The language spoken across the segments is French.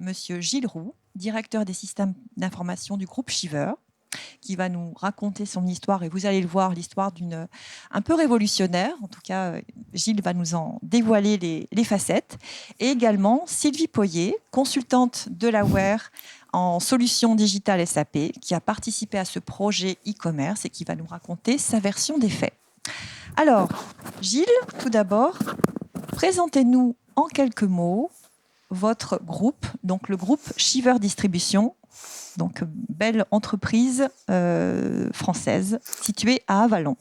Monsieur Gilles Roux, directeur des systèmes d'information du groupe Shiver, qui va nous raconter son histoire, et vous allez le voir, l'histoire un peu révolutionnaire. En tout cas, Gilles va nous en dévoiler les facettes. Et également Sylvie Poyer, consultante de l'Aware en solutions digitales SAP, qui a participé à ce projet e-commerce et qui va nous raconter sa version des faits. Alors, Gilles, tout d'abord, présentez-nous en quelques mots votre groupe, donc le groupe Shiver Distribution, donc belle entreprise française située à Avallon.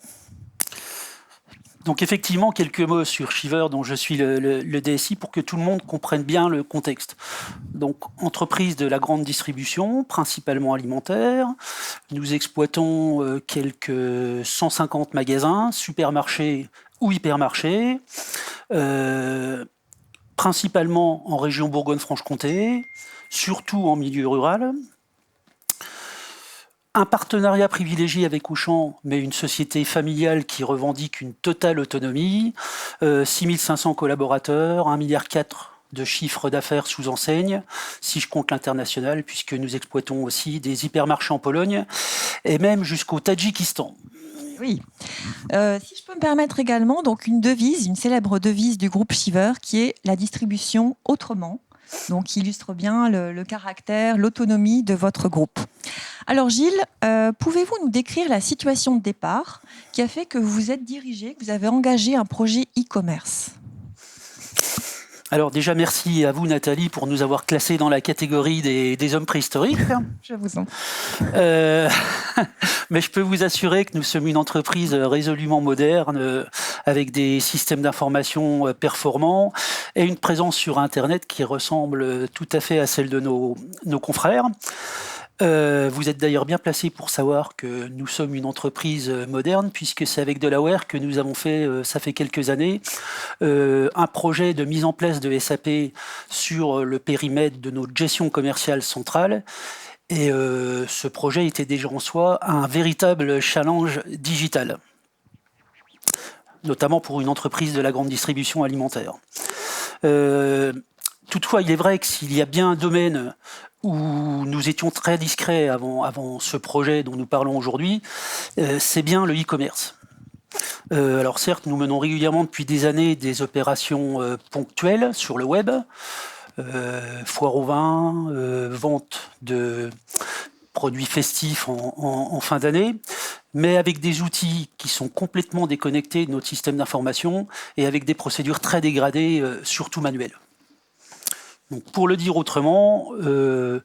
Donc effectivement, quelques mots sur Shiver, dont je suis le DSI, pour que tout le monde comprenne bien le contexte. Donc, entreprise de la grande distribution, principalement alimentaire. Nous exploitons quelques 150 magasins, supermarchés ou hypermarchés, principalement en région Bourgogne-Franche-Comté, surtout en milieu rural. Un partenariat privilégié avec Auchan, mais une société familiale qui revendique une totale autonomie, 6500 collaborateurs, 1,4 milliard de chiffre d'affaires sous enseigne, si je compte l'international, puisque nous exploitons aussi des hypermarchés en Pologne, et même jusqu'au Tadjikistan. Oui. Si je peux me permettre également, donc une célèbre devise du groupe Shiver, qui est la distribution autrement, donc qui illustre bien le caractère, l'autonomie de votre groupe. Alors Gilles, pouvez-vous nous décrire la situation de départ qui a fait que vous vous êtes dirigé, que vous avez engagé un projet e-commerce ? Alors déjà, merci à vous Nathalie pour nous avoir classés dans la catégorie des hommes préhistoriques. Je vous en prie. Mais je peux vous assurer que nous sommes une entreprise résolument moderne, avec des systèmes d'information performants et une présence sur Internet qui ressemble tout à fait à celle de nos confrères. Vous êtes d'ailleurs bien placé pour savoir que nous sommes une entreprise moderne, puisque c'est avec Delaware que nous avons fait, ça fait quelques années, un projet de mise en place de SAP sur le périmètre de notre gestion commerciale centrale. Et ce projet était déjà en soi un véritable challenge digital, notamment pour une entreprise de la grande distribution alimentaire. Toutefois, il est vrai que s'il y a bien un domaine où nous étions très discrets avant ce projet dont nous parlons aujourd'hui, c'est bien le e-commerce. Alors certes, nous menons régulièrement depuis des années des opérations ponctuelles sur le web, foire au vin, vente de produits festifs en fin d'année, mais avec des outils qui sont complètement déconnectés de notre système d'information et avec des procédures très dégradées, surtout manuelles. Donc, pour le dire autrement, nous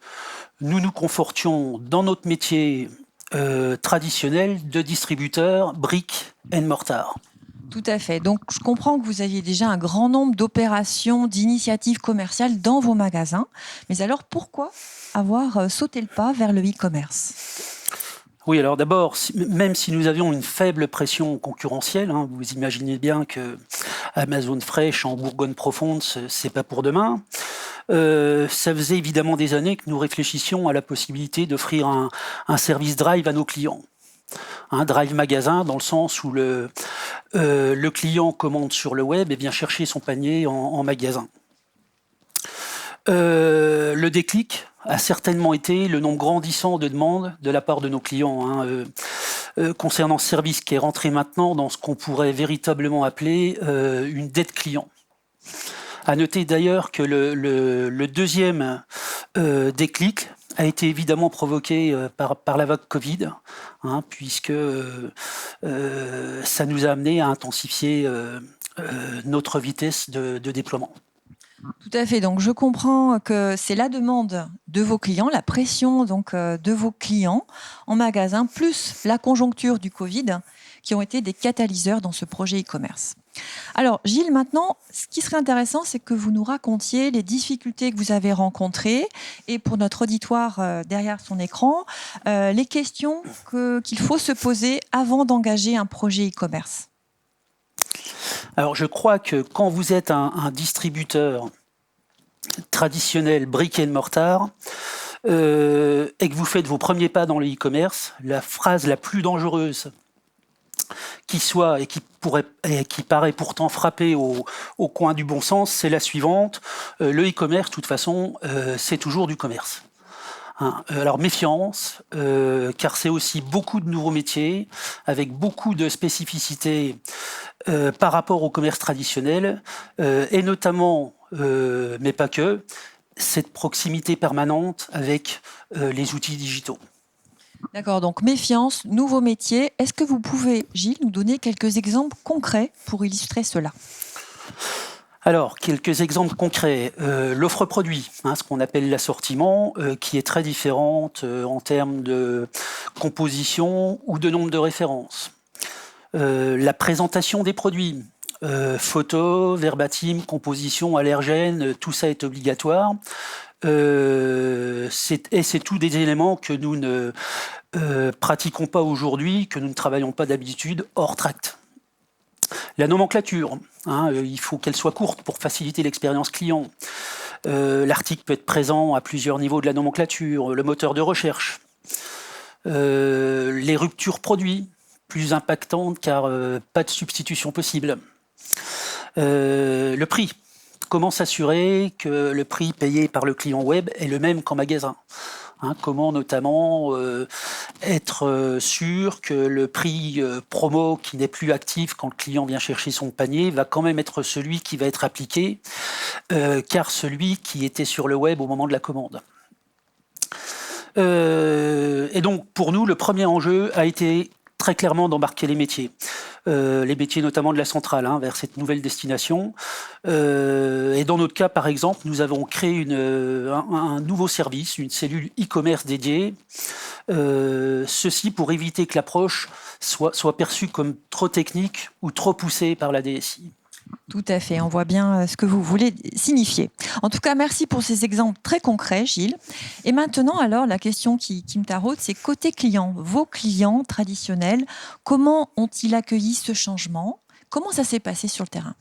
nous confortions dans notre métier traditionnel de distributeur brick and mortar. Tout à fait. Donc, je comprends que vous aviez déjà un grand nombre d'opérations, d'initiatives commerciales dans vos magasins. Mais alors, pourquoi avoir sauté le pas vers le e-commerce ? Oui, alors d'abord, même si nous avions une faible pression concurrentielle, vous imaginez bien que Amazon Fresh en Bourgogne profonde, c'est pas pour demain. Ça faisait évidemment des années que nous réfléchissions à la possibilité d'offrir un service drive à nos clients. Un drive magasin dans le sens où le client commande sur le web et vient chercher son panier en magasin. Le déclic a certainement été le nombre grandissant de demandes de la part de nos clients concernant ce service qui est rentré maintenant dans ce qu'on pourrait véritablement appeler une dette client. À noter d'ailleurs que le deuxième déclic a été évidemment provoqué par la vague Covid, puisque ça nous a amené à intensifier notre vitesse de déploiement. Tout à fait. Donc, je comprends que c'est la demande de vos clients, la pression donc de vos clients en magasin, plus la conjoncture du Covid, qui ont été des catalyseurs dans ce projet e-commerce. Alors, Gilles, maintenant, ce qui serait intéressant, c'est que vous nous racontiez les difficultés que vous avez rencontrées et pour notre auditoire derrière son écran, les questions qu'il faut se poser avant d'engager un projet e-commerce. Alors, je crois que quand vous êtes un distributeur traditionnel brick and mortar et que vous faites vos premiers pas dans le e-commerce, la phrase la plus dangereuse qui paraît pourtant frapper au coin du bon sens, c'est la suivante. Le e-commerce, de toute façon, c'est toujours du commerce. Alors méfiance, car c'est aussi beaucoup de nouveaux métiers, avec beaucoup de spécificités par rapport au commerce traditionnel, et notamment, mais pas que, cette proximité permanente avec les outils digitaux. D'accord, donc méfiance, nouveaux métiers. Est-ce que vous pouvez, Gilles, nous donner quelques exemples concrets pour illustrer cela ? Alors, quelques exemples concrets. L'offre produit, ce qu'on appelle l'assortiment, qui est très différente en termes de composition ou de nombre de références. La présentation des produits, photos, verbatim, composition, allergène, tout ça est obligatoire. C'est tous des éléments que nous ne pratiquons pas aujourd'hui, que nous ne travaillons pas d'habitude hors tract. La nomenclature, il faut qu'elle soit courte pour faciliter l'expérience client. L'article peut être présent à plusieurs niveaux de la nomenclature, le moteur de recherche. Les ruptures produits, plus impactantes car pas de substitution possible. Le prix. Comment s'assurer que le prix payé par le client web est le même qu'en magasin ? Comment notamment être sûr que le prix promo qui n'est plus actif quand le client vient chercher son panier va quand même être celui qui va être appliqué, car celui qui était sur le web au moment de la commande. Et donc pour nous, le premier enjeu a été très clairement d'embarquer les métiers notamment de la centrale, vers cette nouvelle destination. Et dans notre cas, par exemple, nous avons créé un nouveau service, une cellule e-commerce dédiée, ceci pour éviter que l'approche soit perçue comme trop technique ou trop poussée par la DSI. Tout à fait, on voit bien ce que vous voulez signifier. En tout cas, merci pour ces exemples très concrets, Gilles. Et maintenant, alors, la question qui me taraude, c'est côté client, vos clients traditionnels, comment ont-ils accueilli ce changement ? Comment ça s'est passé sur le terrain ?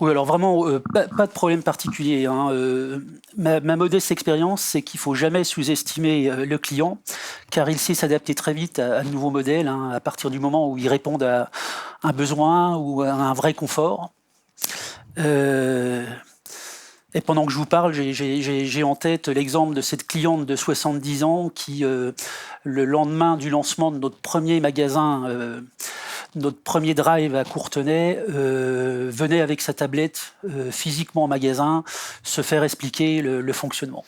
Oui, alors vraiment, pas de problème particulier. Ma modeste expérience, c'est qu'il ne faut jamais sous-estimer le client, car il sait s'adapter très vite à de nouveaux modèles, à partir du moment où ils répondent à un besoin ou à un vrai confort. Et pendant que je vous parle, j'ai en tête l'exemple de cette cliente de 70 ans qui, le lendemain du lancement de notre premier magasin, notre premier drive à Courtenay, venait avec sa tablette physiquement au magasin se faire expliquer le fonctionnement.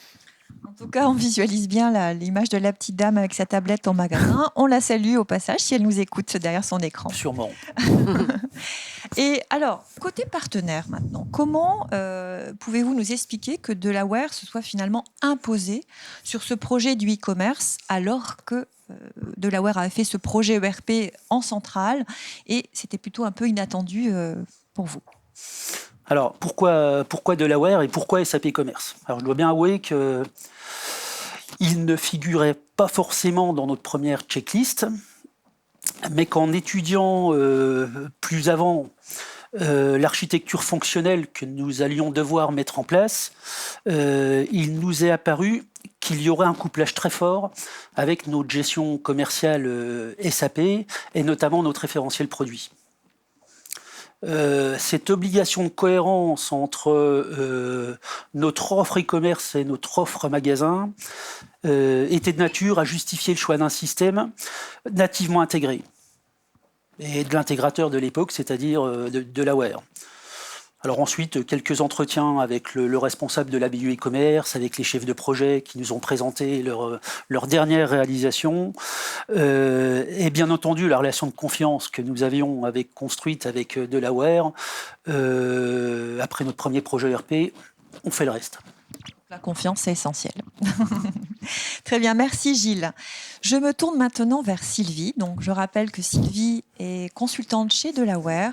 En tout cas, on visualise bien l'image de la petite dame avec sa tablette au magasin. On la salue au passage si elle nous écoute derrière son écran. Sûrement. Et alors, côté partenaire maintenant, comment pouvez-vous nous expliquer que Delaware se soit finalement imposé sur ce projet du e-commerce alors que Delaware a fait ce projet ERP en centrale et c'était plutôt un peu inattendu pour vous ? Alors, pourquoi Delaware et pourquoi SAP Commerce ? Alors, je dois bien avouer qu'il ne figurait pas forcément dans notre première checklist, mais qu'en étudiant plus avant l'architecture fonctionnelle que nous allions devoir mettre en place, il nous est apparu qu'il y aurait un couplage très fort avec notre gestion commerciale SAP et notamment notre référentiel produit. Cette obligation de cohérence entre notre offre e-commerce et notre offre magasin était de nature à justifier le choix d'un système nativement intégré et de l'intégrateur de l'époque, c'est-à-dire de Delaware. Alors ensuite, quelques entretiens avec le responsable de la BU e-commerce, avec les chefs de projet qui nous ont présenté leur dernière réalisation. Et bien entendu, la relation de confiance que nous avions construite avec Delaware, après notre premier projet ERP, on fait le reste. La confiance, c'est essentiel. Très bien, merci Gilles. Je me tourne maintenant vers Sylvie. Donc, je rappelle que Sylvie est consultante chez Delaware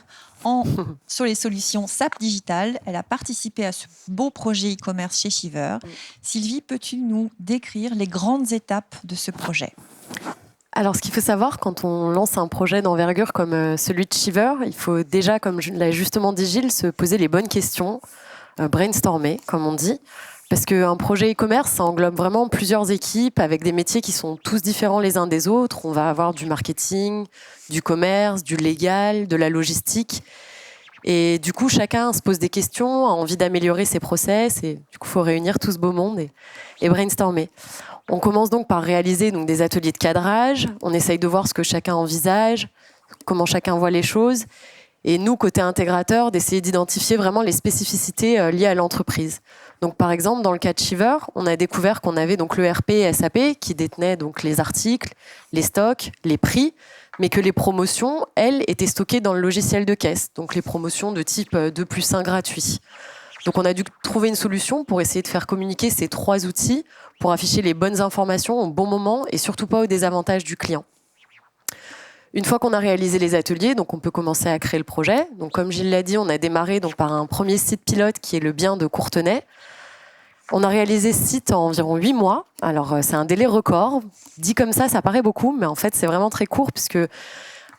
sur les solutions SAP Digital. Elle a participé à ce beau projet e-commerce chez Shiver. Sylvie, peux-tu nous décrire les grandes étapes de ce projet ? Alors, ce qu'il faut savoir, quand on lance un projet d'envergure comme celui de Shiver, il faut déjà, comme l'a justement dit Gilles, se poser les bonnes questions, brainstormer, comme on dit. Parce qu'un projet e-commerce, ça englobe vraiment plusieurs équipes avec des métiers qui sont tous différents les uns des autres. On va avoir du marketing, du commerce, du légal, de la logistique. Et du coup, chacun se pose des questions, a envie d'améliorer ses process. Et du coup, il faut réunir tout ce beau monde et brainstormer. On commence donc par réaliser donc, des ateliers de cadrage. On essaye de voir ce que chacun envisage, comment chacun voit les choses. Et nous, côté intégrateur, d'essayer d'identifier vraiment les spécificités liées à l'entreprise. Donc, par exemple, dans le cas de Shiver, on a découvert qu'on avait donc l'ERP et SAP qui détenaient donc les articles, les stocks, les prix, mais que les promotions, elles, étaient stockées dans le logiciel de caisse. Donc, les promotions de type 2+1 gratuit. Donc, on a dû trouver une solution pour essayer de faire communiquer ces 3 outils pour afficher les bonnes informations au bon moment et surtout pas au désavantage du client. Une fois qu'on a réalisé les ateliers, donc on peut commencer à créer le projet. Donc, comme Gilles l'a dit, on a démarré donc par un premier site pilote qui est le bien de Courtenay. On a réalisé ce site en environ 8 mois. Alors, c'est un délai record. Dit comme ça paraît beaucoup, mais en fait, c'est vraiment très court puisque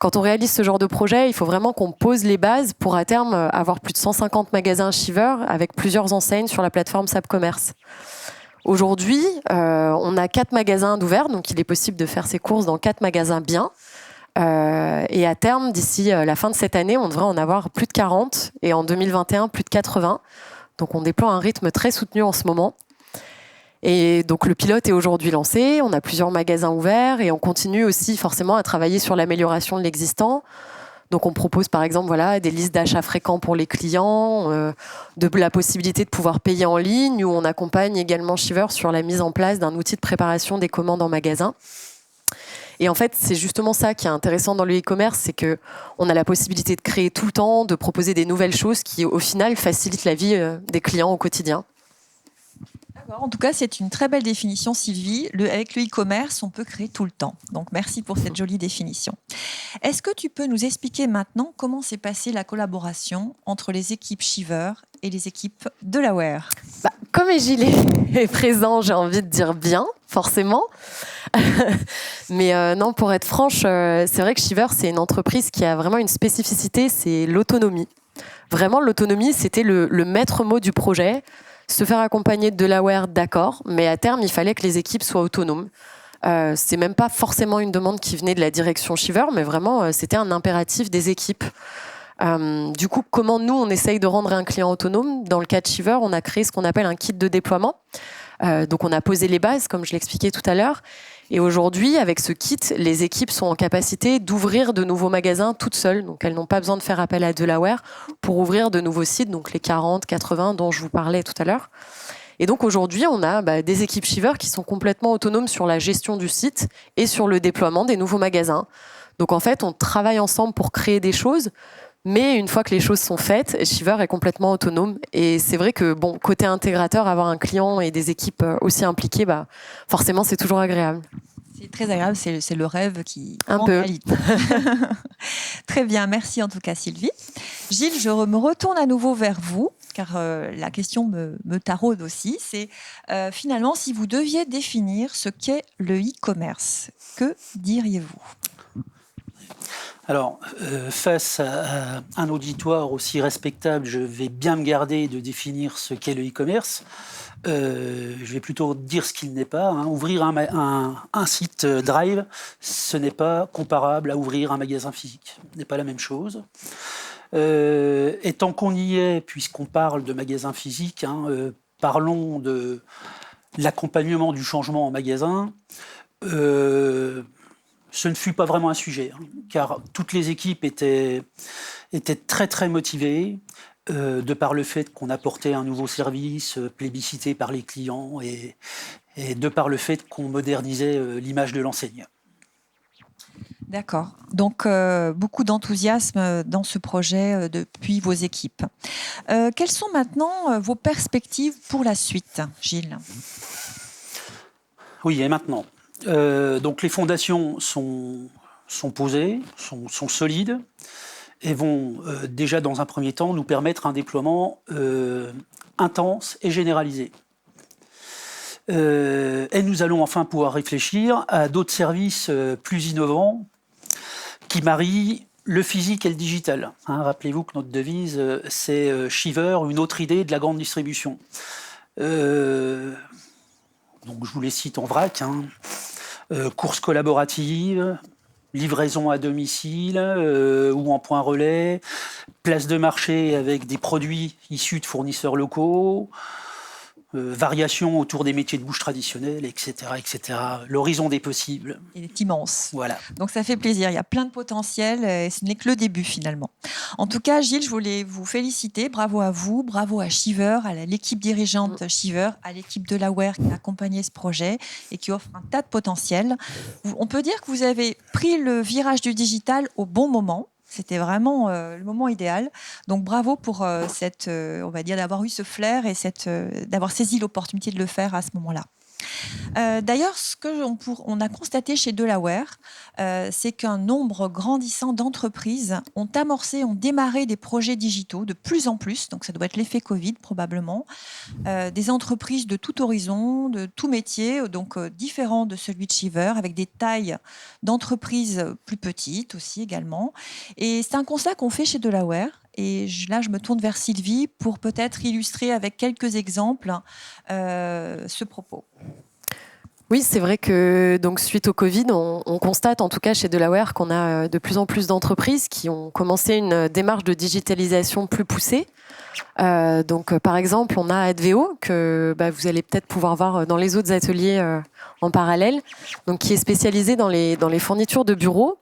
quand on réalise ce genre de projet, il faut vraiment qu'on pose les bases pour à terme avoir plus de 150 magasins Shiver avec plusieurs enseignes sur la plateforme SAP Commerce. Aujourd'hui, on a 4 magasins d'ouverts, donc il est possible de faire ses courses dans 4 magasins bien. Et à terme, d'ici la fin de cette année, on devrait en avoir plus de 40 et en 2021, plus de 80. Donc on déploie un rythme très soutenu en ce moment. Et donc le pilote est aujourd'hui lancé, on a plusieurs magasins ouverts et on continue aussi forcément à travailler sur l'amélioration de l'existant. Donc on propose par exemple des listes d'achats fréquents pour les clients, de la possibilité de pouvoir payer en ligne, où on accompagne également Shiver sur la mise en place d'un outil de préparation des commandes en magasin. Et en fait, c'est justement ça qui est intéressant dans le e-commerce, c'est qu'on a la possibilité de créer tout le temps, de proposer des nouvelles choses qui, au final, facilitent la vie des clients au quotidien. En tout cas, c'est une très belle définition, Sylvie. Avec le e-commerce, on peut créer tout le temps. Donc, merci pour cette jolie définition. Est-ce que tu peux nous expliquer maintenant comment s'est passée la collaboration entre les équipes Shiver et les équipes Delaware ? Comme Gilles est présent, j'ai envie de dire bien, forcément. Mais non, pour être franche, c'est vrai que Shiver, c'est une entreprise qui a vraiment une spécificité, c'est l'autonomie. Vraiment, l'autonomie, c'était le maître mot du projet. Se faire accompagner de Delaware, d'accord, mais à terme, il fallait que les équipes soient autonomes. C'est même pas forcément une demande qui venait de la direction Shiver, mais vraiment, c'était un impératif des équipes. Du coup, comment nous, on essaye de rendre un client autonome ? Dans le cas de Shiver, on a créé ce qu'on appelle un kit de déploiement. Donc, on a posé les bases, comme je l'expliquais tout à l'heure. Et aujourd'hui, avec ce kit, les équipes sont en capacité d'ouvrir de nouveaux magasins toutes seules. Donc, elles n'ont pas besoin de faire appel à Delaware pour ouvrir de nouveaux sites, donc les 40, 80 dont je vous parlais tout à l'heure. Et donc, aujourd'hui, on a des équipes Shiver qui sont complètement autonomes sur la gestion du site et sur le déploiement des nouveaux magasins. Donc, en fait, on travaille ensemble pour créer des choses. Mais une fois que les choses sont faites, Shiver est complètement autonome. Et c'est vrai que, côté intégrateur, avoir un client et des équipes aussi impliquées, forcément, c'est toujours agréable. C'est très agréable, c'est le rêve qui un peu. Réalité. Très bien, merci en tout cas Sylvie. Gilles, je me retourne à nouveau vers vous, car la question me taraude aussi. C'est finalement, si vous deviez définir ce qu'est le e-commerce, que diriez-vous ? Alors, face à un auditoire aussi respectable, je vais bien me garder de définir ce qu'est le e-commerce. Je vais plutôt dire ce qu'il n'est pas. Ouvrir un site Drive, ce n'est pas comparable à ouvrir un magasin physique. Ce n'est pas la même chose. Et tant qu'on y est, puisqu'on parle de magasin physique, parlons de l'accompagnement du changement en magasin. Ce ne fut pas vraiment un sujet, car toutes les équipes étaient très très motivées, de par le fait qu'on apportait un nouveau service plébiscité par les clients et de par le fait qu'on modernisait l'image de l'enseigne. D'accord. Donc, beaucoup d'enthousiasme dans ce projet depuis vos équipes. Quelles sont maintenant vos perspectives pour la suite, Gilles ? Oui, et maintenant ? Donc les fondations sont posées, sont solides et vont déjà dans un premier temps nous permettre un déploiement intense et généralisé. Et nous allons enfin pouvoir réfléchir à d'autres services plus innovants qui marient le physique et le digital. Rappelez-vous que notre devise, c'est Shiver, une autre idée de la grande distribution. Donc je vous les cite en vrac. Courses collaboratives, livraison à domicile ou en point relais, place de marché avec des produits issus de fournisseurs locaux, variations autour des métiers de bouche traditionnels, etc., etc. L'horizon des possibles. Il est immense. Voilà. Donc ça fait plaisir, il y a plein de potentiel et ce n'est que le début finalement. En tout cas, Gilles, je voulais vous féliciter, bravo à vous, bravo à Shiver, à l'équipe dirigeante Shiver, à l'équipe de l'Aware qui a accompagné ce projet et qui offre un tas de potentiel. On peut dire que vous avez pris le virage du digital au bon moment. C'était vraiment le moment idéal. Donc bravo pour on va dire, d'avoir eu ce flair et d'avoir saisi l'opportunité de le faire à ce moment-là. D'ailleurs, ce qu'on a constaté chez Delaware, c'est qu'un nombre grandissant d'entreprises ont démarré des projets digitaux de plus en plus, donc ça doit être l'effet Covid probablement, des entreprises de tout horizon, de tout métier, donc différents de celui de Shiver, avec des tailles d'entreprises plus petites aussi également. Et c'est un constat qu'on fait chez Delaware. Et là, je me tourne vers Sylvie pour peut-être illustrer avec quelques exemples ce propos. Oui, c'est vrai que donc, suite au Covid, on constate en tout cas chez Delaware qu'on a de plus en plus d'entreprises qui ont commencé une démarche de digitalisation plus poussée. Donc, par exemple, on a Adveo, que vous allez peut-être pouvoir voir dans les autres ateliers en parallèle, donc, qui est spécialisé dans les fournitures de bureaux.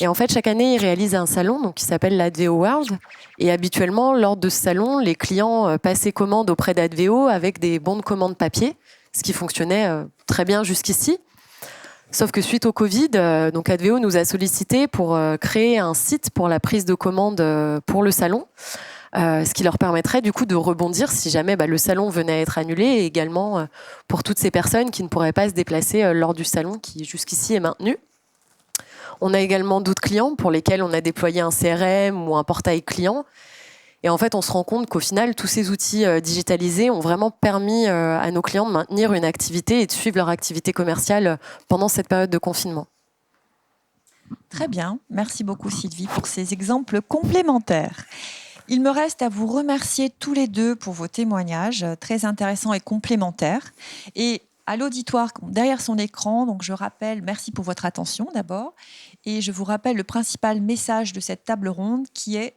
Et en fait, chaque année, ils réalisent un salon donc, qui s'appelle l'Adveo World. Et habituellement, lors de ce salon, les clients passaient commande auprès d'Adveo avec des bons de commande papier, ce qui fonctionnait très bien jusqu'ici. Sauf que suite au Covid, donc Adveo nous a sollicité pour créer un site pour la prise de commande pour le salon, ce qui leur permettrait du coup de rebondir si jamais le salon venait à être annulé, et également pour toutes ces personnes qui ne pourraient pas se déplacer lors du salon qui jusqu'ici est maintenu. On a également d'autres clients pour lesquels on a déployé un CRM ou un portail client. Et en fait, on se rend compte qu'au final, tous ces outils digitalisés ont vraiment permis à nos clients de maintenir une activité et de suivre leur activité commerciale pendant cette période de confinement. Très bien. Merci beaucoup, Sylvie, pour ces exemples complémentaires. Il me reste à vous remercier tous les deux pour vos témoignages très intéressants et complémentaires. Et à l'auditoire derrière son écran, donc je rappelle, merci pour votre attention d'abord, et je vous rappelle le principal message de cette table ronde qui est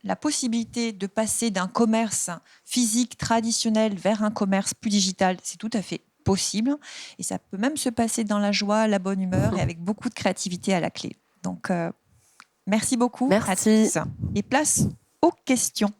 la possibilité de passer d'un commerce physique traditionnel vers un commerce plus digital, c'est tout à fait possible, et ça peut même se passer dans la joie, la bonne humeur et avec beaucoup de créativité à la clé. Donc merci beaucoup à tous et place aux questions.